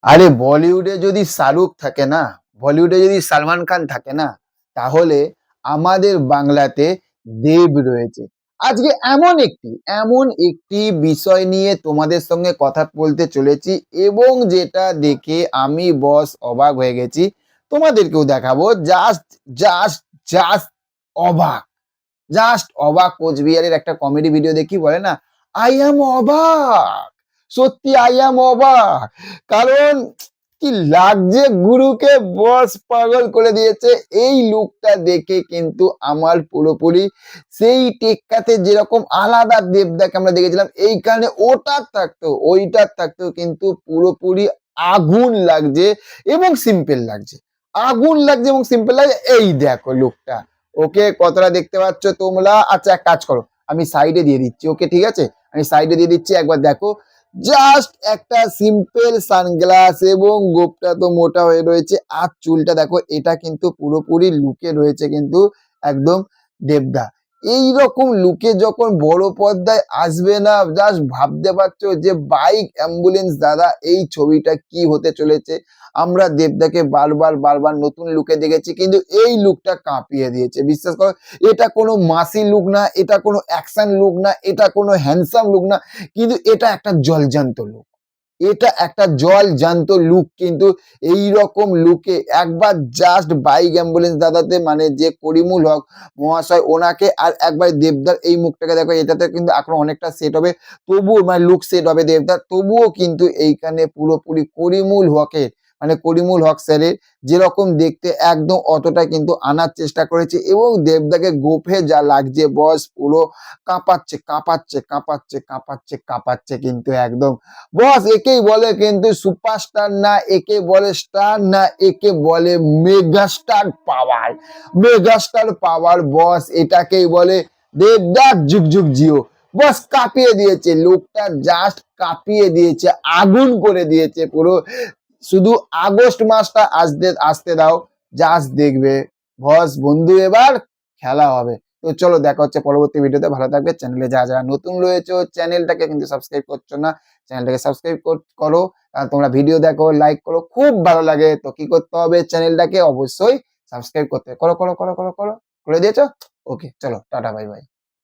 আরে বলিউডে যদি শাহরুখ থাকে না, বলিউডে যদি সালমান খান থাকে না, তাহলে আমাদের বাংলাতে দেব রয়েছে। আজকে এমন একটি বিষয় নিয়ে তোমাদের সঙ্গে কথা বলতে চলেছি এবং যেটা দেখে আমি বস অবাক হয়ে গেছি। তোমাদেরকেও দেখাবো। জাস্ট জাস্ট অবাক। জাস্ট অবাক। কোচবিহারের একটা কমেডি ভিডিও দেখি বলে না, আই অ্যাম অবাক। সত্যি আই অ্যাম অবাক। কারণ কি লাগছে গুরুকে, বস পাগল করে দিয়েছে। এই লুকটা দেখে কিন্তু আমার পুরোপুরি সেই টেক্কাতে যেরকম আলাদা দেবদাকে আমরা দেখেছিলাম, এইখানে ওটার থাকতো ওইটার থাকতো কিন্তু পুরোপুরি আগুন লাগছে এবং সিম্পল লাগছে। আগুন লাগছে এবং সিম্পল লাগছে। এই দেখো লুকটা। ওকে, কতটা দেখতে পাচ্ছ তোমরা? আচ্ছা, এক কাজ করো, আমি সাইডে দিয়ে দিচ্ছি। ওকে, ঠিক আছে, আমি সাইডে দিয়ে দিচ্ছি, একবার দেখো। জাস্ট একটা সিম্পল সানগ্লাস এবং গোপটা তো মোটা হয়ে রয়েছে, আর চুলটা দেখো, এটা কিন্তু পুরোপুরি লুকে রয়েছে কিন্তু একদম দেবদা। এই রকম লুকে যখন বড় পর্দায় আসবে না, জাস্ট ভাবতে পারছো যে বাইক অ্যাম্বুলেন্স দাদা এই ছবিটা কি হতে চলেছে। আমরা দেবদাকে বারবার বারবার নতুন লুকে দেখেছি, কিন্তু এই লুকটা কাঁপিয়ে দিয়েছে, বিশ্বাস করো। এটা কোনো মাসি লুক না, এটা কোনো অ্যাকশন লুক না, এটা কোনো হ্যান্ডসাম লুক না, কিন্তু এটা একটা জলজান্ত লুক। এটা একটা জলজান্ত লুক কিন্তু। এই রকম লুকে একবার জাস্ট বাইক অ্যাম্বুলেন্স দাদাতে, মানে যে করিমুল হক মহাশয়, ওনাকে আর একবার দেবদার এই মুখটাকে দেখো, এটাতে কিন্তু এখন অনেকটা সেট হবে, তবুও মানে লুক সেট হবে দেবদার, তবুও কিন্তু এইখানে পুরোপুরি করিমুল হকের, মানে করিমুল হক স্যারের যেরকম দেখতে একদম অতটা কিন্তু আনার চেষ্টা করেছে। এবং দেবদাকে গোফে যা লাগছে বস, পুরো কাঁপাচ্ছে কাঁপাচ্ছে কাঁপাচ্ছে কাঁপাচ্ছে কাঁপাচ্ছে কিন্তু একদম। বস একেই বলে কিন্তু সুপারস্টার না, একে বলে স্টার না, একে বলে মেগাস্টার পাওয়ার। মেগাস্টার পাওয়ার বস, এটাকেই বলে। দেবদাস যুগ যুগ জিও। বস কাঁপিয়ে দিয়েছে লোকটা, জাস্ট কাঁপিয়ে দিয়েছে, আগুন করে দিয়েছে পুরো। শুধু আগস্ট মাসটা আসতে আসতে দাও, জাস্ট দেখবে বস বন্ধু, এবার খেলা হবে। তো চলো, দেখা হচ্ছে পরবর্তী ভিডিওতে। ভালো থাকবে। চ্যানেলে যারা যারা নতুন রয়েছে, চ্যানেলটাকে কিন্তু সাবস্ক্রাইব করছো না, চ্যানেলটাকে সাবস্ক্রাইব করো। আর তোমরা ভিডিও দেখো, লাইক করো, খুব ভালো লাগে। তো কি করতে হবে? চ্যানেলটাকে অবশ্যই সাবস্ক্রাইব করতে হবে। করো করো করো করো করো, করে দিয়েছো? ওকে, চলো, টাটা, বাই বাই।